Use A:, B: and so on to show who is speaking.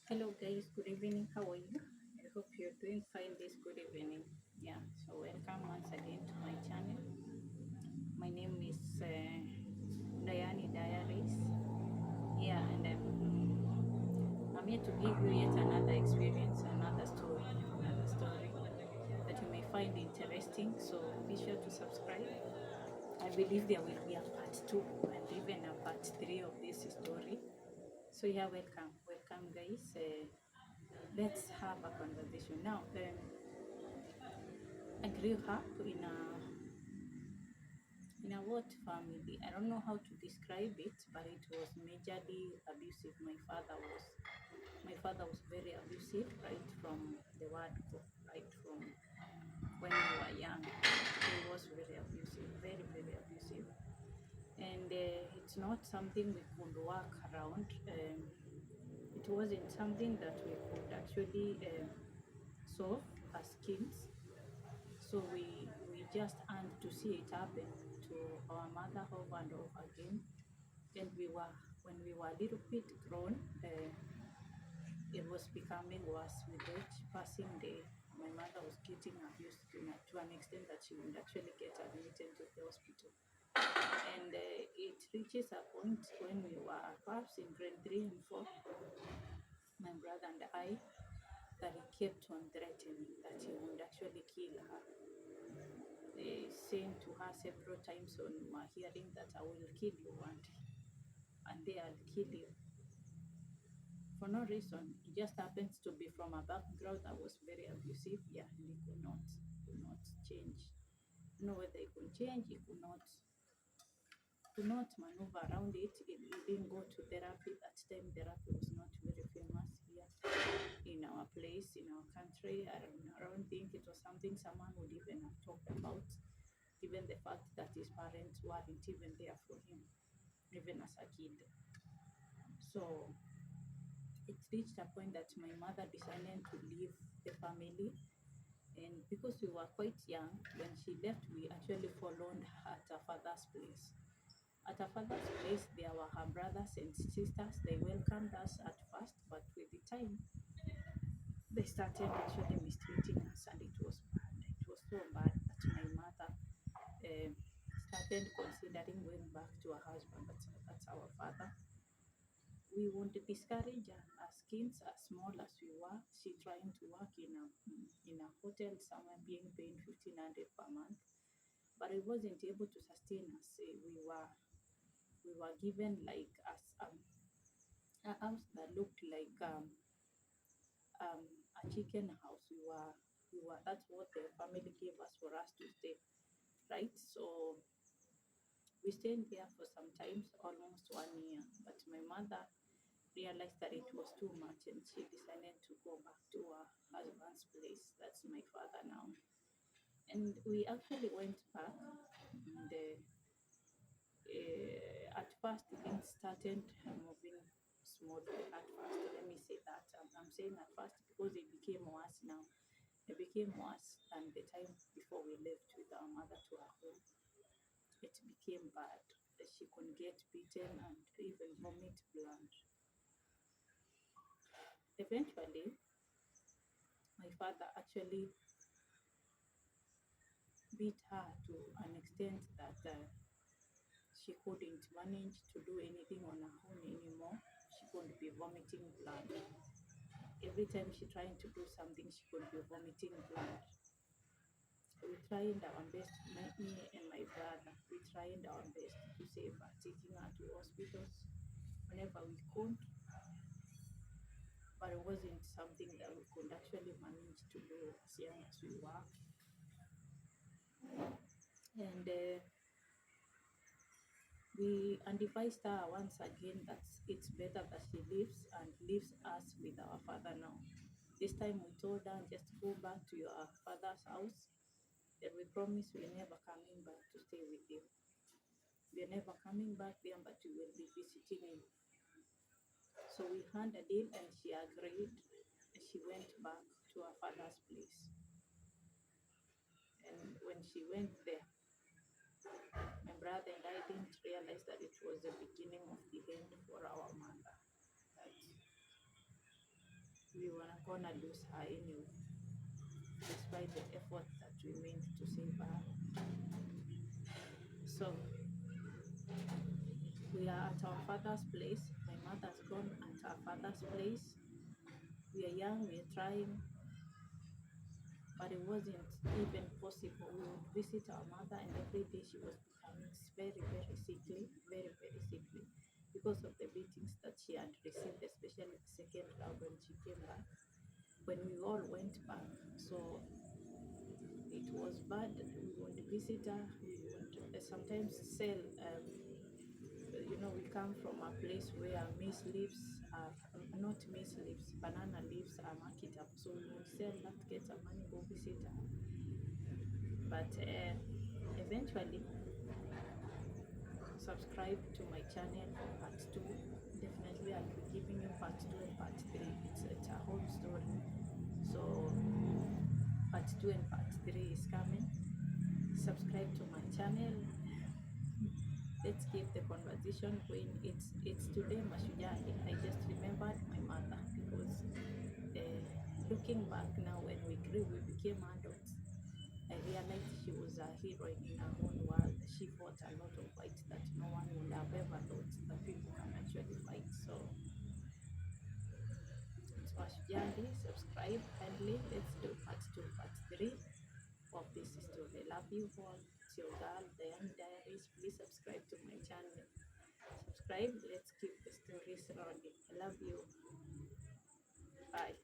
A: Hello guys, good evening. How are you? I hope you're doing fine this good evening. Yeah, so welcome once again to my channel. My name is Diani Diaries. Yeah, and I'm here to give you yet another experience, another story that you may find interesting. So be sure to subscribe. I believe there will be a part two and even a part three of this story. So yeah, welcome guys. Let's have a conversation now. I grew up in a what family? I don't know how to describe it, but it was majorly abusive. My father was very abusive right from the word go, right from when we were young. He was very abusive, very very abusive, and it's not something we could work around. It wasn't something that we could actually solve as kids. So we just had to see it happen to our mother over and over again. And when we were a little bit grown, it was becoming worse with each passing day. My mother was getting abused to an extent that she would actually get admitted to the hospital. And it reaches a point when we were perhaps in grade 3 and 4, my brother and I, that he kept on threatening that he would actually kill her. Saying to her several times on my hearing that I will kill you and they will kill you for no reason. It just happens to be from a background that was very abusive. Yeah, and he could not change. You know whether he could change, he could not maneuver around it. He didn't go to therapy. That time therapy was not very famous here in our place, in our country. I don't think it was something someone would even have talked about, given the fact that his parents weren't even there for him, even as a kid. So it reached a point that my mother decided to leave the family. And because we were quite young, when she left, we actually followed her at her father's place. At her father's place, there were her brothers and sisters. They welcomed us at first, but with the time, they started actually mistreating us, and it was bad. It was so bad that my mother um started considering going back to her husband. That's our father. We won't discourage her as kids, as small as we were. She trying to work in a hotel somewhere, being paid 1,500 per month, but it wasn't able to sustain us. We were given like as a house that looked like um, a chicken house. We were That's what the family gave us for us to stay, right? So we stayed there for some times, almost 1 year. But my mother realized that it was too much and she decided to go back to her husband's place. That's my father now. And we actually went back. And at first, things started moving smoothly. At first, let me say that. I'm saying at first because it became worse now. It became worse than the time before we left with our mother to our home. It became bad. She could get beaten and even vomit blood. Eventually, my father actually beat her to an extent that she couldn't manage to do anything on her own anymore. She couldn't be vomiting blood. Every time she tried to do something, she could be vomiting blood. We tried our best, me and my brother, we tried our best to save her, taking her to hospitals whenever we could, but it wasn't something that we could actually manage to do as young as we were. And we advised her once again that it's better that she leaves us with our father now. This time we told her, just go back to your father's house, and we promise we're never coming back to stay with you. We're never coming back there, but we will be visiting you. So we had a deal and she agreed. She went back to her father's place. And when she went there, my brother and I didn't realize that it was the beginning of the end for our mother. That gonna lose her anyway, despite the effort that we made to save her. So we are at our father's place. My mother's gone at our father's place. We are young, we are trying, but it wasn't even possible. We would visit our mother, and every day she was becoming very, very sickly, very, very sickly, because of the beatings that she had received, especially the second round when she came back, when we all went back. So it was bad. We would visit her, we would sometimes sell. We come from a place where maize leaves are not maize leaves, banana leaves are marketable. So we would sell that, get some money, go visit her. But eventually, subscribe to my channel for part 2. Definitely, I'll be giving you part 2 and part 3. It's a whole story. So part 2 and part 3 is coming. Subscribe to my channel. Let's keep the conversation going. It's today Mashujaa Day. I just remembered my mother because looking back now, when we grew, we became adults. I realized she was a heroine in her own world. She fought a lot of fights that no one would have ever thought that people can actually fight. So it's Mashujaa Day. Subscribe kindly. Let's do part 2, part 3 of this story. Love you all. It's your girl, Diane Diaries. Please subscribe to my channel. Subscribe. Let's keep the stories rolling. I love you. Bye.